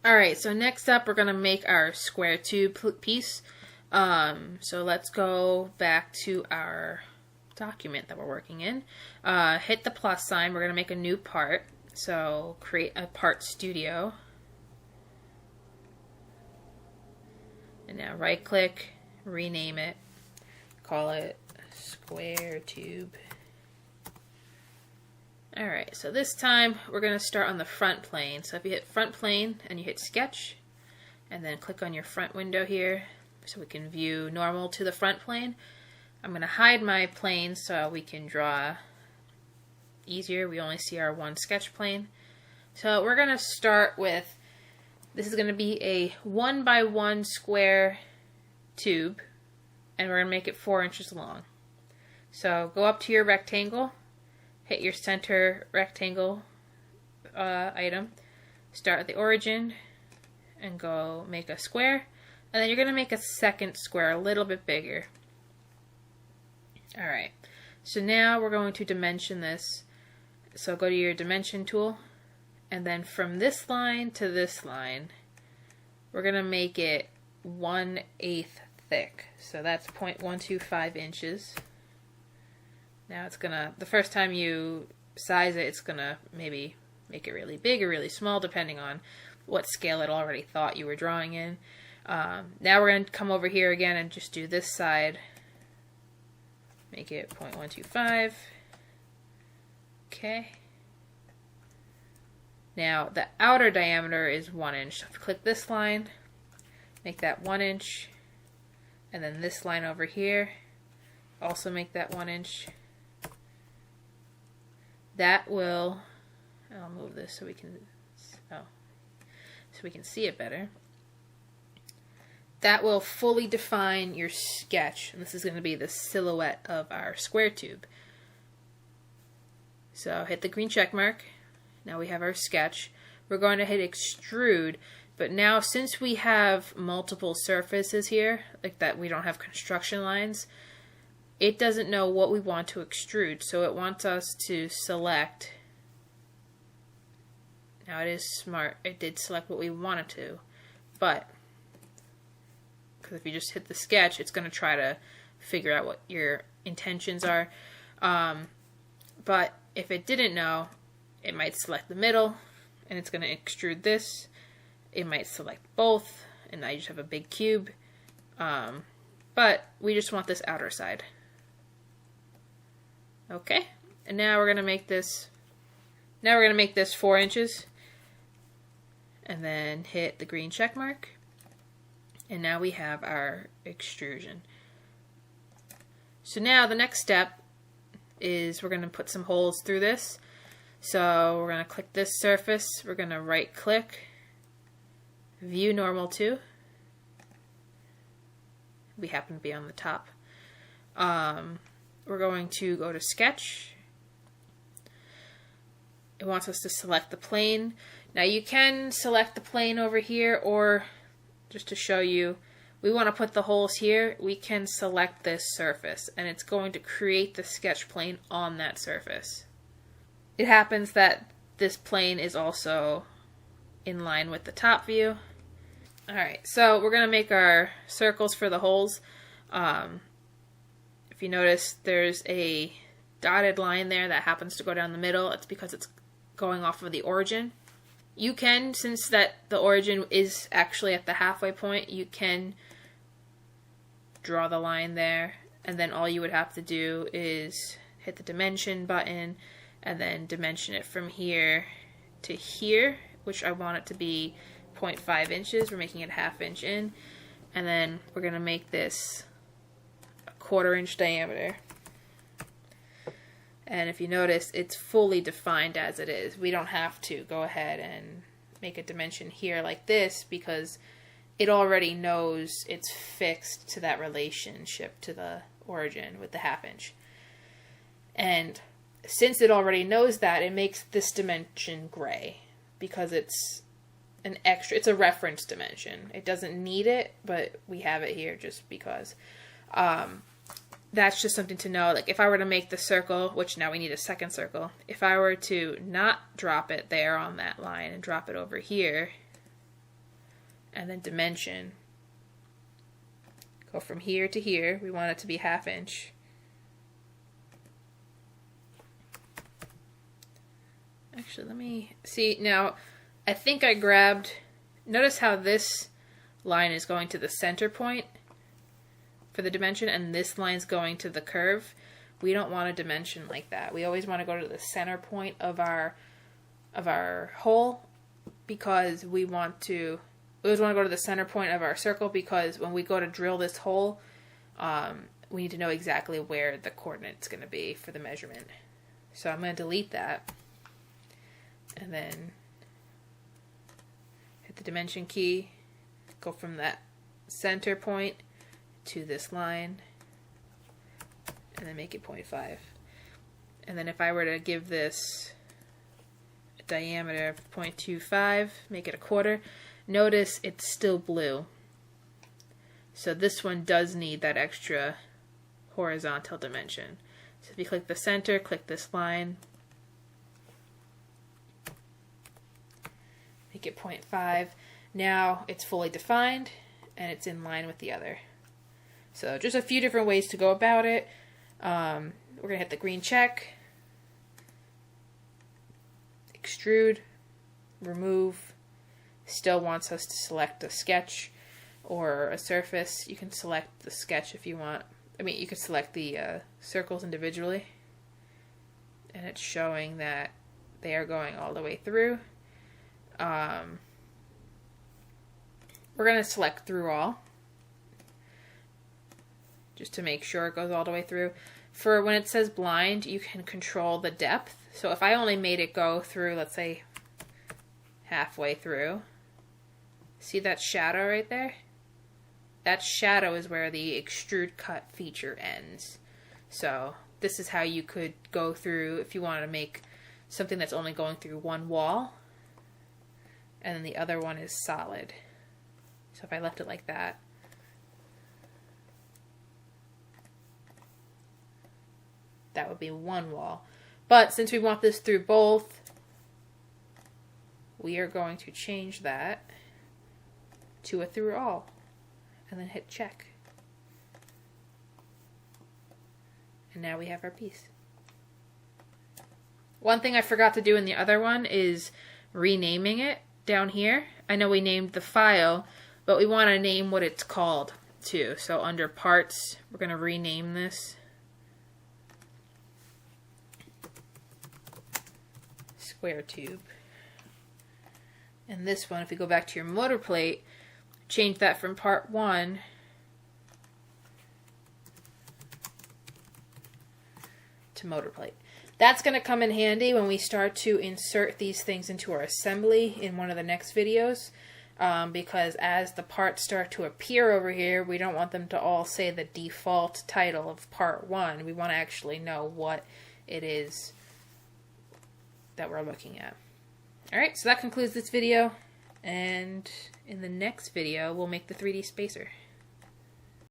Alright, so next up we're going to make our square tube piece. So let's go back to our document that we're working in. Hit the plus sign. We're going to make a new part. So create a part studio. And now right click, rename it, call it square tube. Alright, so this time we're going to start on the front plane. So if you hit front plane and you hit sketch, and then click on your front window here so we can view normal to the front plane. I'm going to hide my plane so we can draw easier. We only see our one sketch plane. So we're going to start with, this is going to be a 1 by 1 square tube, and we're going to make it 4 inches long. So go up to your rectangle, hit your center rectangle item, start at the origin, and go make a square. And then you're going to make a second square a little bit bigger. Alright, so now we're going to dimension this. So go to your dimension tool, and then from this line to this line, we're going to make it 1/8 thick. So that's 0.125 inches. Now it's gonna, the first time you size it, it's gonna maybe make it really big or really small depending on what scale it already thought you were drawing in. Now we're gonna come over here again and just do this side. Make it 0.125. Okay. Now the outer diameter is 1 inch. So click this line, make that 1 inch, and then this line over here, also make that 1 inch. That will, I'll move this so we can, so we can see it better. That will fully define your sketch, and this is going to be the silhouette of our square tube. So hit the green check mark. Now we have our sketch. We're going to hit extrude, but now since we have multiple surfaces here, like that, we don't have construction lines, it doesn't know what we want to extrude, so it wants us to select. Now it is smart, it did select what we wanted to, but because if you just hit the sketch, it's going to try to figure out what your intentions are. But if it didn't know, it might select the middle, and it's going to extrude this. It might select both, and now you just have a big cube. But we just want this outer side. Okay, and now we're going to make this, 4 inches, and then hit the green check mark, and now we have our extrusion. So now the next step is we're going to put some holes through this. So we're going to click this surface, we're going to right click, view normal to. We happen to be on the top. We're going to go to sketch. It wants us to select the plane. Now you can select the plane over here, or just to show you, we want to put the holes here, we can select this surface, and it's going to create the sketch plane on that surface. It happens that this plane is also in line with the top view. Alright, so we're going to make our circles for the holes. If you notice, there's a dotted line there that happens to go down the middle. It's because it's going off of the origin. You can, since that the origin is actually at the halfway point, you can draw the line there, and then all you would have to do is hit the dimension button and then dimension it from here to here, which I want it to be 0.5 inches. We're making it 1/2 inch in, and then we're going to make this a 1/4 inch diameter. And if you notice, it's fully defined as it is. We don't have to go ahead and make a dimension here like this because it already knows it's fixed to that relationship to the origin with the 1/2 inch. And since it already knows that, it makes this dimension gray because it's an extra, it's a reference dimension. It doesn't need it, but we have it here just because. That's just something to know. Like if I were to make the circle, which now we need a second circle, if I were to not drop it there on that line and drop it over here, and then dimension. Go from here to here. We want it to be 1/2 inch. Actually, let me see. Now, I think I grabbed, notice how this line is going to the center point for the dimension, and this line's going to the curve. We don't want a dimension like that. We always want to go to the center point of our hole, because we always want to go to the center point of our circle, because when we go to drill this hole, we need to know exactly where the coordinate's going to be for the measurement. So I'm going to delete that, and then hit the dimension key, go from that center point to this line, and then make it 0.5. And then if I were to give this a diameter of 0.25, make it 1/4, notice it's still blue. So this one does need that extra horizontal dimension. So if you click the center, click this line, make it 0.5. Now it's fully defined and it's in line with the other. So just a few different ways to go about it. We're going to hit the green check, extrude, remove. Still wants us to select a sketch or a surface. You can select the sketch if you want. I mean, you could select the circles individually. And it's showing that they are going all the way through. We're going to select through all, just to make sure it goes all the way through. For when it says blind, you can control the depth. So if I only made it go through, let's say, halfway through, see that shadow right there? That shadow is where the extrude cut feature ends. So this is how you could go through if you wanted to make something that's only going through one wall, and then the other one is solid. So if I left it like that, that would be one wall. But since we want this through both, we are going to change that to a through all, and then hit check. And now we have our piece. One thing I forgot to do in the other one is renaming it down here. I know we named the file, but we want to name what it's called too. So under parts, we're going to rename this square tube. And this one, if we go back to your motor plate, change that from part 1 to motor plate. That's going to come in handy when we start to insert these things into our assembly in one of the next videos, because as the parts start to appear over here, we don't want them to all say the default title of part 1. We want to actually know what it is that we're looking at. Alright, so that concludes this video, and in the next video we'll make the 3D spacer.